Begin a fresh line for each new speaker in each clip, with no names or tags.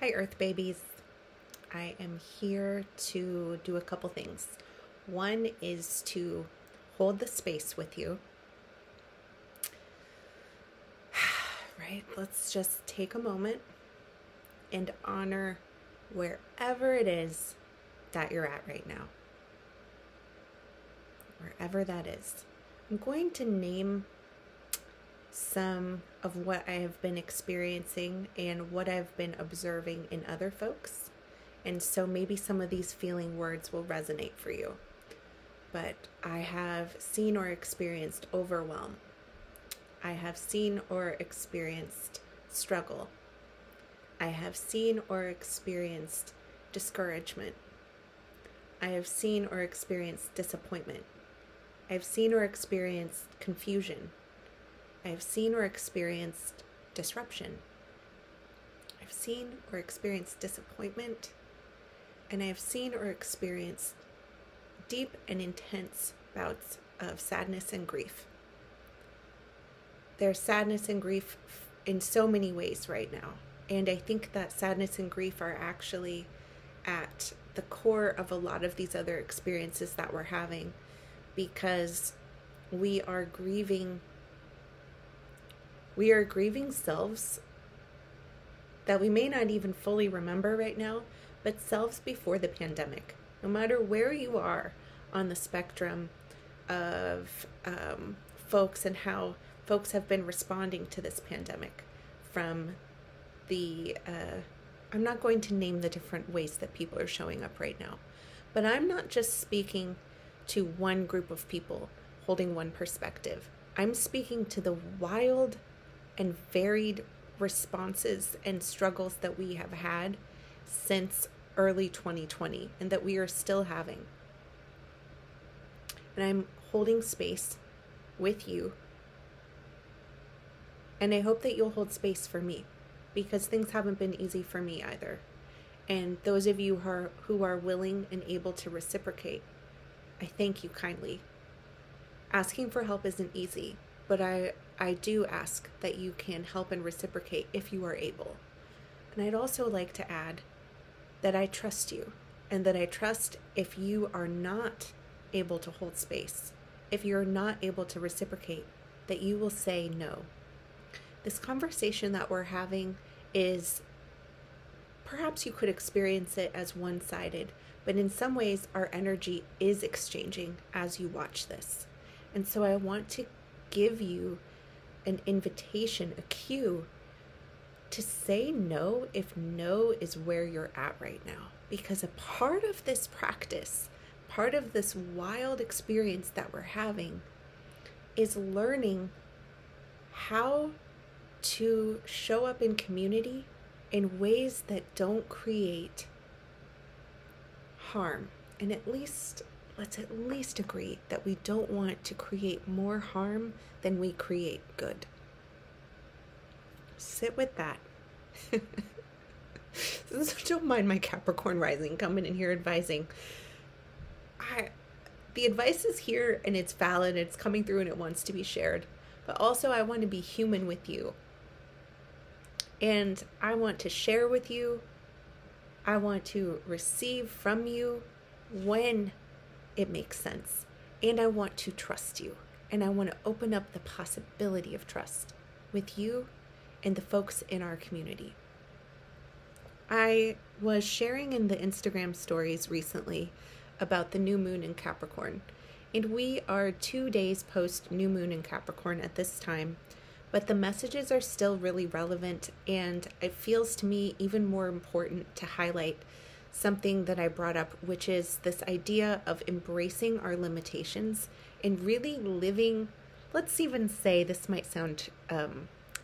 Hi, Earth babies. I am here to do a couple things. One is to hold the space with you. Right? Let's just take a moment and honor wherever it is that you're at right now. Wherever that is. I'm going to name some of what I have been experiencing and what I've been observing in other folks. And so maybe some of these feeling words will resonate for you. But I have seen or experienced overwhelm. I have seen or experienced struggle. I have seen or experienced discouragement. I have seen or experienced disappointment. I've seen or experienced confusion. I have seen or experienced disruption. I've seen or experienced disappointment. And I have seen or experienced deep and intense bouts of sadness and grief. There's sadness and grief in so many ways right now. And I think that sadness and grief are actually at the core of a lot of these other experiences that we're having, because we are grieving selves that we may not even fully remember right now, but selves before the pandemic. No matter where you are on the spectrum of folks and how folks have been responding to this pandemic, from the, I'm not going to name the different ways that people are showing up right now, but I'm not just speaking to one group of people holding one perspective. I'm speaking to the wild and varied responses and struggles that we have had since early 2020 and that we are still having. And I'm holding space with you. And I hope that you'll hold space for me, because things haven't been easy for me either. And those of you who are willing and able to reciprocate, I thank you kindly. Asking for help isn't easy, but I do ask that you can help and reciprocate if you are able. And I'd also like to add that I trust you, and that I trust if you are not able to hold space, if you're not able to reciprocate, that you will say no. This conversation that we're having is, perhaps you could experience it as one-sided, but in some ways our energy is exchanging as you watch this. And so I want to give you an invitation, a cue to say no if no is where you're at right now. Because a part of this practice, part of this wild experience that we're having, is learning how to show up in community in ways that don't create harm. And let's at least agree that we don't want to create more harm than we create good. Sit with that. Don't mind my Capricorn rising coming in here advising. The advice is here and it's valid, it's coming through and it wants to be shared. But also I want to be human with you. And I want to share with you. I want to receive from you when it makes sense. And I want to trust you. And I want to open up the possibility of trust with you and the folks in our community. I was sharing in the Instagram stories recently about the new moon in Capricorn. And we are 2 days post new moon in Capricorn at this time. But the messages are still really relevant, and it feels to me even more important to highlight something that I brought up, which is this idea of embracing our limitations and really living. Let's even say, this might sound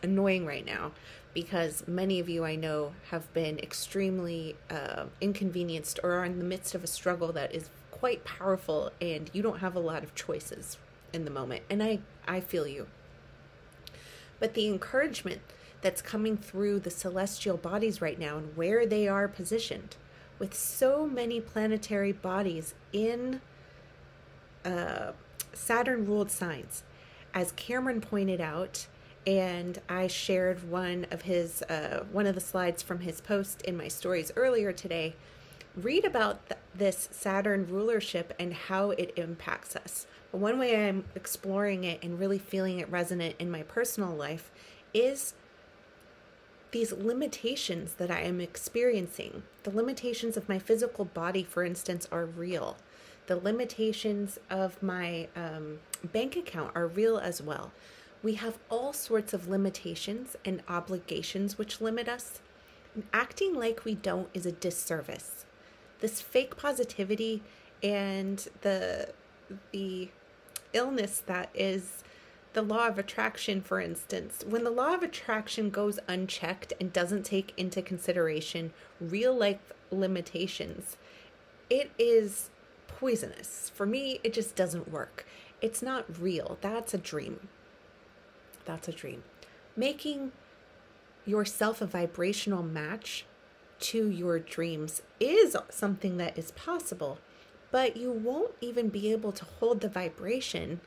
annoying right now, because many of you I know have been extremely inconvenienced or are in the midst of a struggle that is quite powerful, and you don't have a lot of choices in the moment. And I feel you. But the encouragement that's coming through the celestial bodies right now and where they are positioned, with so many planetary bodies in Saturn-ruled signs, as Cameron pointed out, And I shared one of the slides from his post in my stories earlier today. Read about this Saturn rulership and how it impacts us. One way I'm exploring it and really feeling it resonant in my personal life is these limitations that I am experiencing. The limitations of my physical body, for instance, are real. The limitations of my bank account are real as well. We have all sorts of limitations and obligations which limit us. And acting like we don't is a disservice. This fake positivity and the illness that is the law of attraction, for instance. When the law of attraction goes unchecked and doesn't take into consideration real life limitations, it is poisonous. For me, it just doesn't work. It's not real. That's a dream. That's a dream. Making yourself a vibrational match to your dreams is something that is possible, but you won't even be able to hold the vibration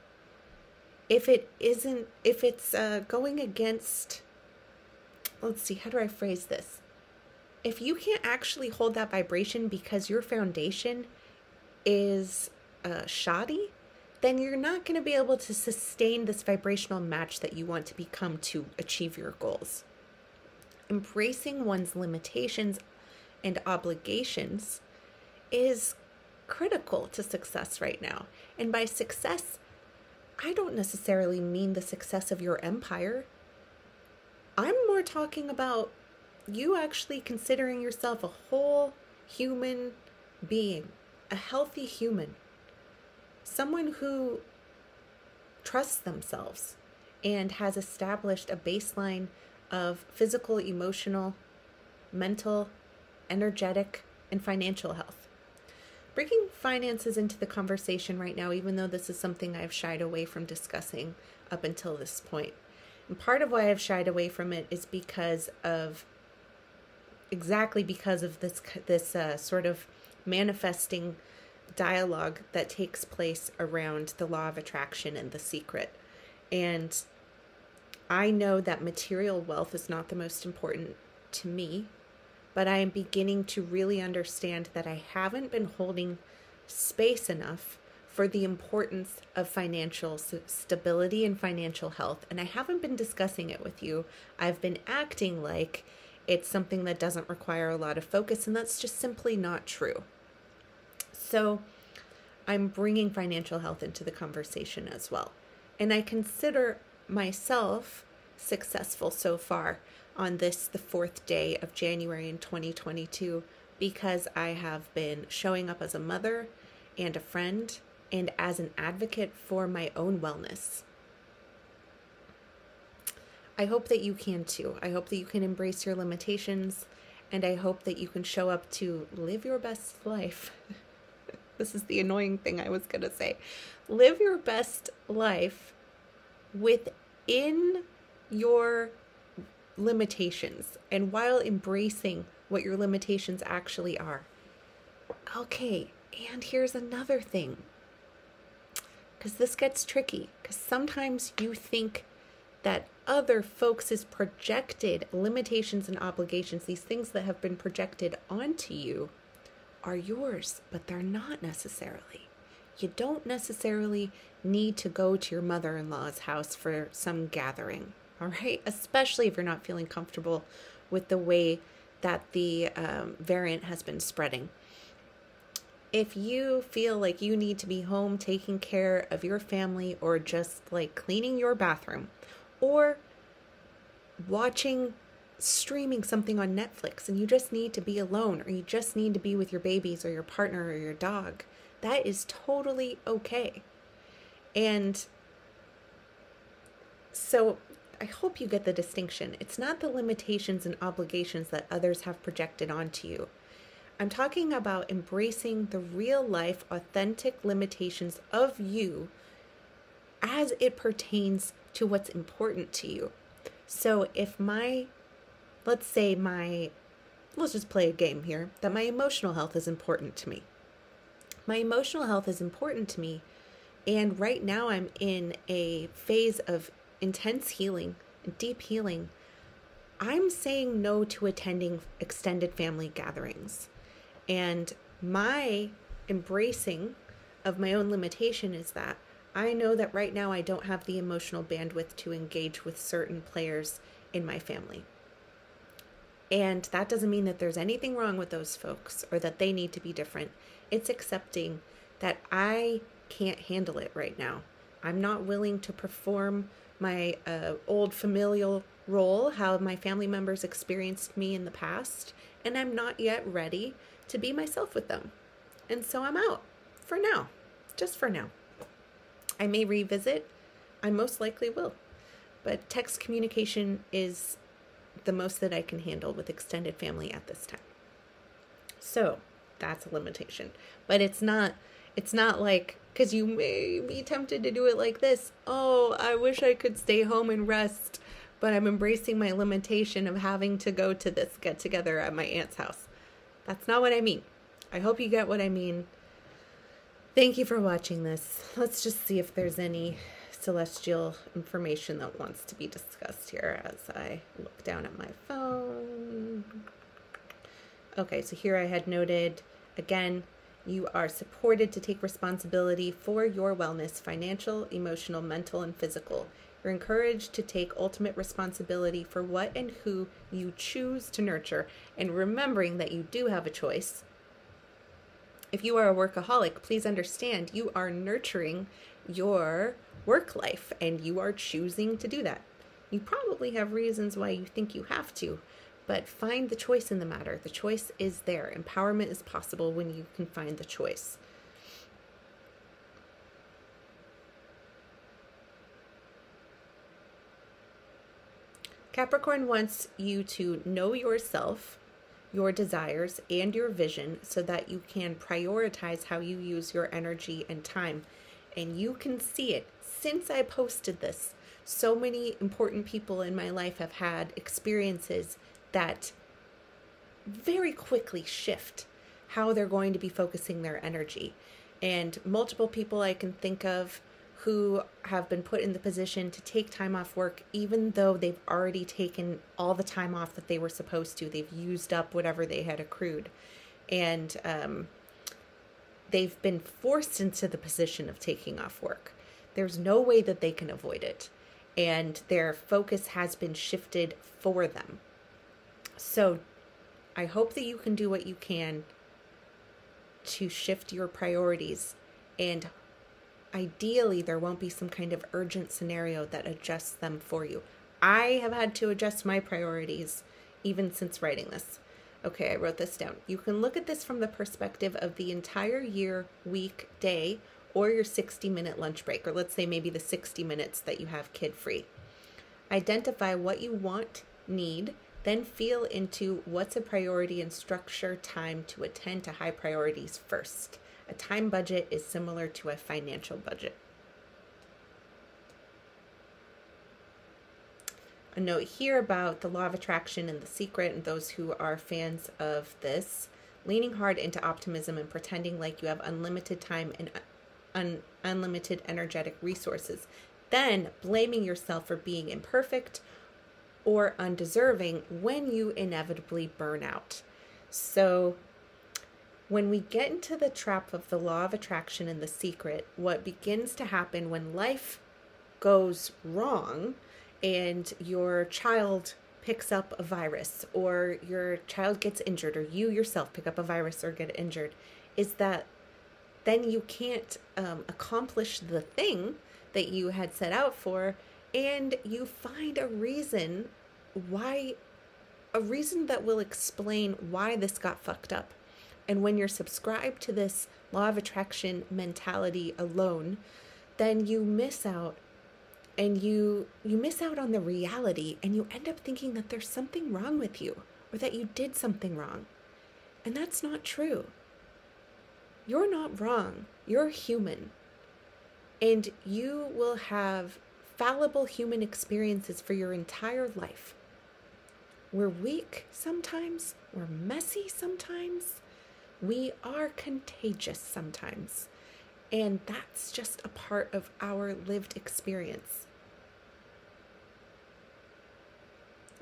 if it's going against, let's see, how do I phrase this? If you can't actually hold that vibration because your foundation is shoddy, then you're not going to be able to sustain this vibrational match that you want to become to achieve your goals. Embracing one's limitations and obligations is critical to success right now. And by success, I don't necessarily mean the success of your empire. I'm more talking about you actually considering yourself a whole human being, a healthy human, someone who trusts themselves and has established a baseline of physical, emotional, mental, energetic, and financial health. Bringing finances into the conversation right now, even though this is something I've shied away from discussing up until this point. And part of why I've shied away from it is because of this sort of manifesting dialogue that takes place around the law of attraction and The Secret. And I know that material wealth is not the most important to me, but I am beginning to really understand that I haven't been holding space enough for the importance of financial stability and financial health. And I haven't been discussing it with you. I've been acting like it's something that doesn't require a lot of focus, and that's just simply not true. So I'm bringing financial health into the conversation as well. And I consider myself successful so far on this, the 4th day of January in 2022, because I have been showing up as a mother and a friend and as an advocate for my own wellness. I hope that you can too. I hope that you can embrace your limitations, and I hope that you can show up to live your best life. This is the annoying thing I was going to say. Live your best life within your limitations and while embracing what your limitations actually are. Okay, and here's another thing, because this gets tricky, because sometimes you think that other folks' projected limitations and obligations, these things that have been projected onto you, are yours, but they're not necessarily. You don't necessarily need to go to your mother-in-law's house for some gathering, all right? Especially if you're not feeling comfortable with the way that the variant has been spreading. If you feel like you need to be home taking care of your family, or just like cleaning your bathroom, or streaming something on Netflix, and you just need to be alone, or you just need to be with your babies or your partner or your dog, that is totally okay. And so I hope you get the distinction. It's not the limitations and obligations that others have projected onto you. I'm talking about embracing the real life, authentic limitations of you as it pertains to what's important to you. So if let's just play a game here, that my emotional health is important to me. My emotional health is important to me, and right now I'm in a phase of intense healing and deep healing, I'm saying no to attending extended family gatherings. And my embracing of my own limitation is that I know that right now I don't have the emotional bandwidth to engage with certain players in my family. And that doesn't mean that there's anything wrong with those folks or that they need to be different. It's accepting that I can't handle it right now. I'm not willing to perform my old familial role, how my family members experienced me in the past, and I'm not yet ready to be myself with them. And so I'm out for now, just for now. I may revisit, I most likely will, but text communication is the most that I can handle with extended family at this time. So that's a limitation, but it's not like, because you may be tempted to do it like this. Oh, I wish I could stay home and rest, but I'm embracing my limitation of having to go to this get together at my aunt's house. That's not what I mean. I hope you get what I mean. Thank you for watching this. Let's just see if there's any celestial information that wants to be discussed here as I look down at my phone. Okay, so here I had noted, again, you are supported to take responsibility for your wellness, financial, emotional, mental, and physical. You're encouraged to take ultimate responsibility for what and who you choose to nurture, and remembering that you do have a choice. If you are a workaholic, please understand you are nurturing your work life and you are choosing to do that. You probably have reasons why you think you have to, but find the choice in the matter. The choice is there. Empowerment is possible when you can find the choice. Capricorn wants you to know yourself, your desires, and your vision so that you can prioritize how you use your energy and time. And you can see it. Since I posted this, so many important people in my life have had experiences that very quickly shift how they're going to be focusing their energy. And multiple people I can think of who have been put in the position to take time off work, even though they've already taken all the time off that they were supposed to. They've used up whatever they had accrued. And they've been forced into the position of taking off work. There's no way that they can avoid it. And their focus has been shifted for them. So I hope that you can do what you can to shift your priorities, and ideally there won't be some kind of urgent scenario that adjusts them for you. I have had to adjust my priorities even since writing this. Okay, I wrote this down. You can look at this from the perspective of the entire year, week, day, or your 60-minute lunch break, or let's say maybe the 60 minutes that you have kid-free. Identify what you want, need, then feel into what's a priority and structure time to attend to high priorities first. A time budget is similar to a financial budget. A note here about the law of attraction and The Secret, and those who are fans of this: leaning hard into optimism and pretending like you have unlimited time and unlimited energetic resources, then blaming yourself for being imperfect or undeserving when you inevitably burn out. So when we get into the trap of the law of attraction and The Secret, what begins to happen when life goes wrong and your child picks up a virus, or your child gets injured, or you yourself pick up a virus or get injured, is that then you can't accomplish the thing that you had set out for, and you find a reason that will explain why this got fucked up. And when you're subscribed to this law of attraction mentality alone, then you miss out, and you miss out on the reality, and you end up thinking that there's something wrong with you, or that you did something wrong. And that's not true. You're not wrong. You're human. And you will have fallible human experiences for your entire life. We're weak sometimes. We're messy sometimes. We are contagious sometimes. And that's just a part of our lived experience.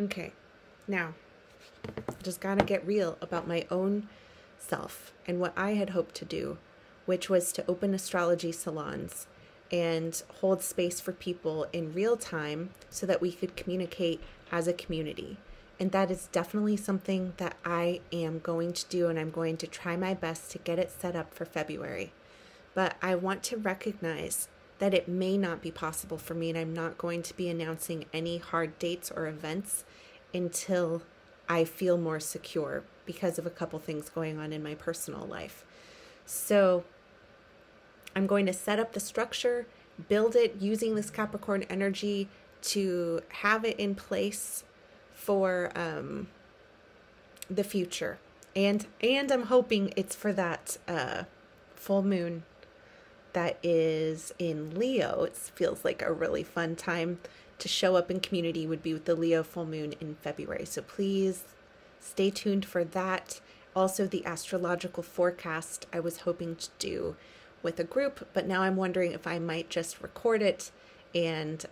Okay, now, just gotta get real about my own self and what I had hoped to do, which was to open astrology salons and hold space for people in real time so that we could communicate as a community. And that is definitely something that I am going to do, and I'm going to try my best to get it set up for February. But I want to recognize that it may not be possible for me, and I'm not going to be announcing any hard dates or events until I feel more secure because of a couple things going on in my personal life. So I'm going to set up the structure, build it using this Capricorn energy to have it in place for the future. And I'm hoping it's for that full moon that is in Leo. It feels like a really fun time to show up in community would be with the Leo full moon in February. So please stay tuned for that. Also, the astrological forecast I was hoping to do with a group, but now I'm wondering if I might just record it and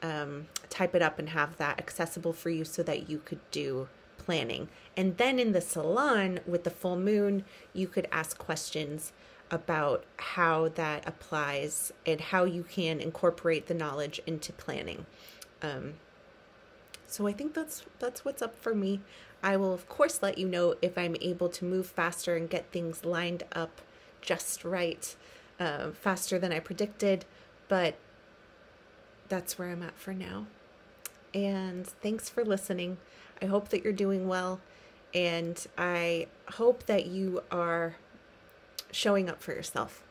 type it up and have that accessible for you so that you could do planning. And then in the salon with the full moon, you could ask questions about how that applies and how you can incorporate the knowledge into planning. So I think that's what's up for me. I will, of course, let you know if I'm able to move faster and get things lined up just right, faster than I predicted, but that's where I'm at for now. And thanks for listening. I hope that you're doing well, and I hope that you are showing up for yourself.